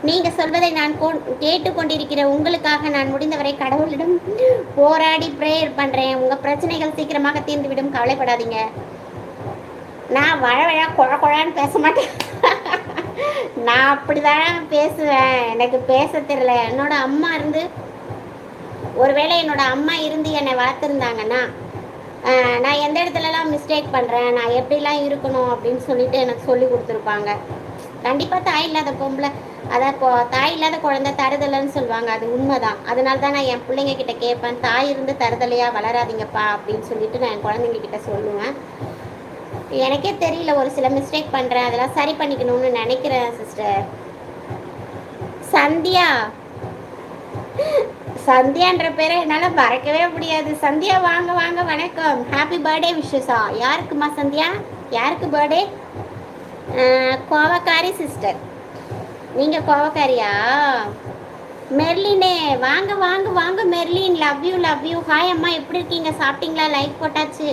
நீங்க சொல்வதை நான் கேட்டுக்கொண்டிருக்கிற உங்களுக்காக நான் முடிந்தவரை கடவுளிடம் போராடி ப்ரேயர் பண்றேன். உங்க பிரச்சனைகள் சீக்கிரமாக தீர்ந்துவிடும், கவலைப்படாதீங்க. நான் வழவழ குழான்னு பேச மாட்டேன். நான் அப்படிதான் பேசுவேன். எனக்கு பேச தெரியல. என்னோட அம்மா இருந்து ஒருவேளை என்னோட அம்மா இருந்து என்னை வளர்த்துருந்தாங்கன்னா நான் எந்த இடத்துலலாம் மிஸ்டேக் பண்ணுறேன், நான் எப்படிலாம் இருக்கணும் அப்படின்னு சொல்லிட்டு எனக்கு சொல்லி கொடுத்துருப்பாங்க. கண்டிப்பாக தாய் இல்லாத பொம்பளை, அதான் இப்போ தாய் இல்லாத குழந்தை தருதலைன்னு சொல்லுவாங்க. அது உண்மைதான். அதனால தான் நான் என் பிள்ளைங்க கிட்ட கேட்பேன், தாய் இருந்து தருதலையாக வளராதிங்கப்பா அப்படின்னு சொல்லிட்டு நான் என் குழந்தைங்க கிட்ட சொல்லுவேன். எனக்கே தெரியல, ஒரு சில மிஸ்டேக் பண்ணுறேன், அதெல்லாம் சரி பண்ணிக்கணும்னு நினைக்கிறேன் சிஸ்டர். சந்தியா சந்தியான்ற பேரை என்னால் மறக்கவே முடியாது. சந்தியா வாங்க வாங்க, வணக்கம். ஹாப்பி பர்த்டே விஷஸா. யாருக்குமா சந்தியா? யாருக்கு பர்த்டே? கோவக்காரி சிஸ்டர். நீங்கள் கோவக்காரியா? மெர்லினே வாங்க வாங்க வாங்க Merlin. Love you love you. Hi அம்மா, எப்படி இருக்கீங்க? சாப்பிட்டீங்களா? லைக் போட்டாச்சு.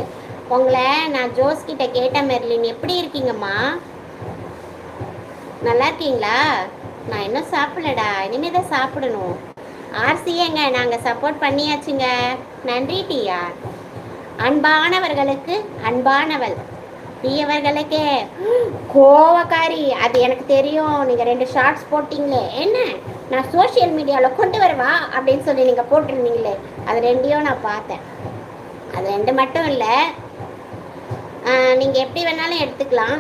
உங்களை நான் ஜோஸ் கிட்ட கேட்டேன் மெர்லின், எப்படி இருக்கீங்கம்மா? நல்லா இருக்கீங்களா? நான் இன்னும் சாப்பிடலடா, இனிமேல் தான் சாப்பிடணும். ஆர்சிஏங்க நாங்கள் சப்போர்ட் பண்ணியாச்சுங்க. நன்றி டியா. அன்பானவர்களுக்கு அன்பானவள், தீயவர்களுக்கே கோவக்காரி. அது எனக்கு தெரியும். நீங்கள் 2 ஷார்ட்ஸ் போட்டிங்களே, என்ன நான் சோஷியல் மீடியாவில் கொண்டு வரவா அப்படின்னு சொல்லி நீங்கள் போட்டிருந்தீங்களே, அது 2யும் நான் பார்த்தேன். அது 2 மட்டும் இல்லை, நீங்கள் எப்படி வேணாலும் எடுத்துக்கலாம்.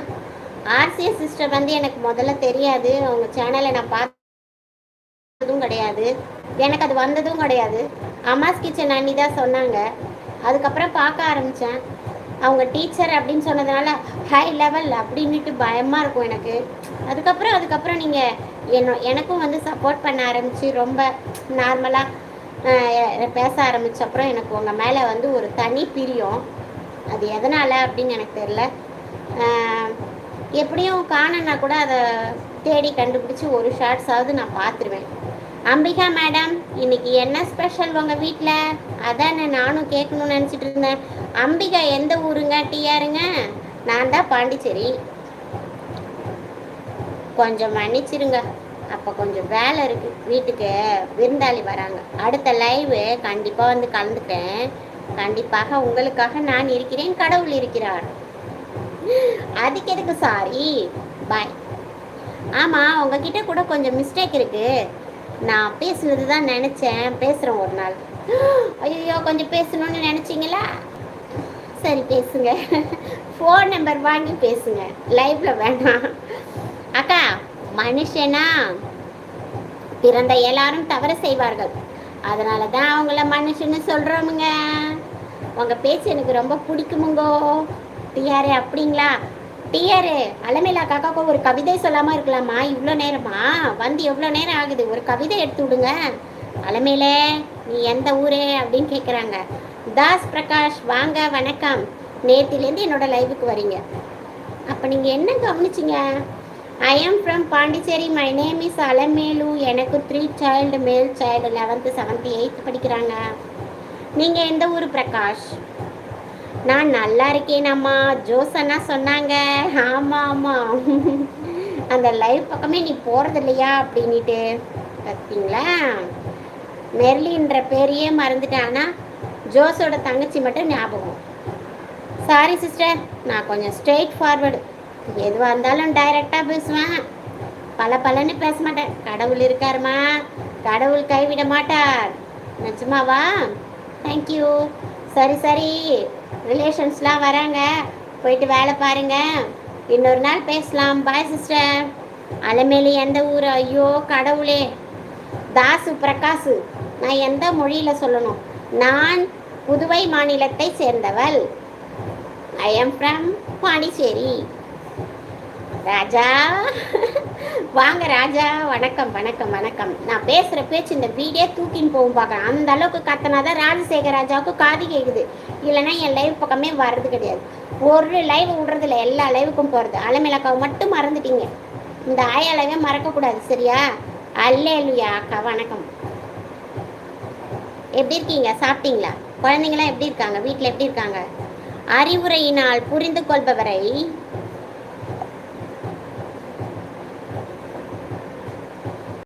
ஆர்சிஏ சிஸ்டர் வந்து எனக்கு முதல்ல தெரியாது. அவங்க சேனலை நான் பார்த்ததும் கிடையாது, எனக்கு அது வந்ததும் கிடையாது. அம்மாஸ் கிச்சன் அண்ணி தான் சொன்னாங்க. அதுக்கப்புறம் பார்க்க ஆரம்பித்தேன். அவங்க டீச்சர் அப்படின்னு சொன்னதுனால ஹை லெவல் அப்படின்ட்டு பயமாக இருக்கும் எனக்கு. அதுக்கப்புறம் நீங்கள் எனக்கும் வந்து சப்போர்ட் பண்ண ஆரம்பித்து ரொம்ப நார்மலாக பேச ஆரம்பித்தப்புறம் எனக்கு உங்கள் மேலே வந்து ஒரு தனி பிரியம். அது எதனால் அப்படின்னு எனக்கு தெரில. எப்படியும் காணனா கூட அதை தேடி கண்டுபிடிச்சி ஒரு ஷார்ட்ஸாவது நான் பார்த்துருவேன். அம்பிகா மேடம், இன்னைக்கு என்ன ஸ்பெஷல் உங்கள் வீட்டில்? அதான் நானும் கேட்கணும்னு நினச்சிட்டு இருந்தேன். அம்பிகா எந்த ஊருங்க? டிஆருங்க? நான் தான் பாண்டிச்சேரி. கொஞ்சம் மன்னிச்சிருங்க, அப்போ கொஞ்சம் வேலை இருக்குது. வீட்டுக்கு விருந்தாளி வராங்க. அடுத்த லைவு கண்டிப்பாக வந்து கலந்துட்டேன். கண்டிப்பாக உங்களுக்காக நான் இருக்கிறேன், கடவுள் இருக்கிறார். அதுக்கு எதுக்கு சாரி, பாய். ஆமாம், உங்ககிட்ட கூட கொஞ்சம் மிஸ்டேக் இருக்குது. நான் பேசுனது தான் நினச்சேன், பேசுகிறேன் ஒரு நாள். ஐயோ, கொஞ்சம் பேசணும்னு நினச்சிங்களா? சரி பேசுங்க. ஃபோன் நம்பர் வாங்கி பேசுங்க, லைவில் வேணாம். அக்கா, மனுஷனா பிறந்த எல்லாரும் தவறு செய்வார்கள், அதனால தான் அவங்கள மனுஷன்னு சொல்கிறோமுங்க. உங்கள் பேச்சு எனக்கு ரொம்ப பிடிக்குமுங்கோ. டிஆரு அப்படிங்களா? டிஆரு, அலமேலா காக்காவுக்கு ஒரு கவிதை சொல்லாமல் இருக்கலாமா? இவ்வளோ நேரமா வந்து எவ்வளோ நேரம் ஆகுது? ஒரு கவிதை எடுத்து விடுங்க. அலமேலே, நீ எந்த ஊரே அப்படின்னு கேட்குறாங்க. தாஸ் பிரகாஷ் வாங்க, வணக்கம். நேற்றுலேருந்து என்னோட லைவுக்கு வரீங்க, அப்போ நீங்கள் என்ன கவனிச்சிங்க? I am from Pondicherry, my name is Alamelu. எனக்கு 3 சைல்டு, மேல் சைல்டு 11th 7th 8th படிக்கிறாங்க. நீங்கள் எந்த ஊர் பிரகாஷ்? நான் நல்லா இருக்கேன் அம்மா, ஜோஸ் அண்ணா சொன்னாங்க. ஆமாம் ஆமாம், அந்த லைவ் பக்கமே நீ போகிறது இல்லையா அப்படின்ட்டு. பார்த்தீங்களா, மெர்லின்ற பேரையே மறந்துட்டேன். ஆனால் ஜோஸோட தங்கச்சி மட்டும் ஞாபகம். சாரி சிஸ்டர், நான் கொஞ்சம் ஸ்ட்ரெயிட் ஃபார்வர்டு. எதுவாக இருந்தாலும் டைரெக்டாக பேசுவேன், பலன்னு பேச மாட்டேன். கடவுள் இருக்காருமா, கடவுள் கைவிட மாட்டார். நிஜமாவா? தேங்க்யூ. சரி, ரிலேஷன்ஸ்லாம் வராங்க, போயிட்டு வேலை பாருங்க. இன்னொரு நாள் பேசலாம். Bye sister. அலமேலி எந்த ஊர்? ஐயோ கடவுளே. தாசு பிரகாசு, நான் எந்த மொழியில் சொல்லணும்? நான் புதுவை மாநிலத்தை சேர்ந்தவள். I am from Pondicherry. Raja வாங்க ராஜா, வணக்கம் வணக்கம் வணக்கம். நான் பேசுகிற பேச்சு இந்த வீடியோ தூக்கின்னு போகும் பார்க்குறேன். அந்த அளவுக்கு கத்தனாதான் ராஜசேகர் ராஜாவுக்கு காது கேட்குது. இல்லைன்னா என் லைவ் பக்கமே வர்றது கிடையாது. ஒரு லைவ் விடுறதில்ல, எல்லா லைவுக்கும் போகிறது. அலமேலாக்காவை மட்டும் மறந்துட்டீங்க. இந்த ஆயா லைவே மறக்கக்கூடாது, சரியா? அல்லேலுயா அக்கா, வணக்கம். எப்படி இருக்கீங்க? சாப்பிட்டீங்களா? குழந்தைங்களாம் எப்படி இருக்காங்க? வீட்டில் எப்படி இருக்காங்க? அறிவுரையினால் புரிந்து கொள்பவரை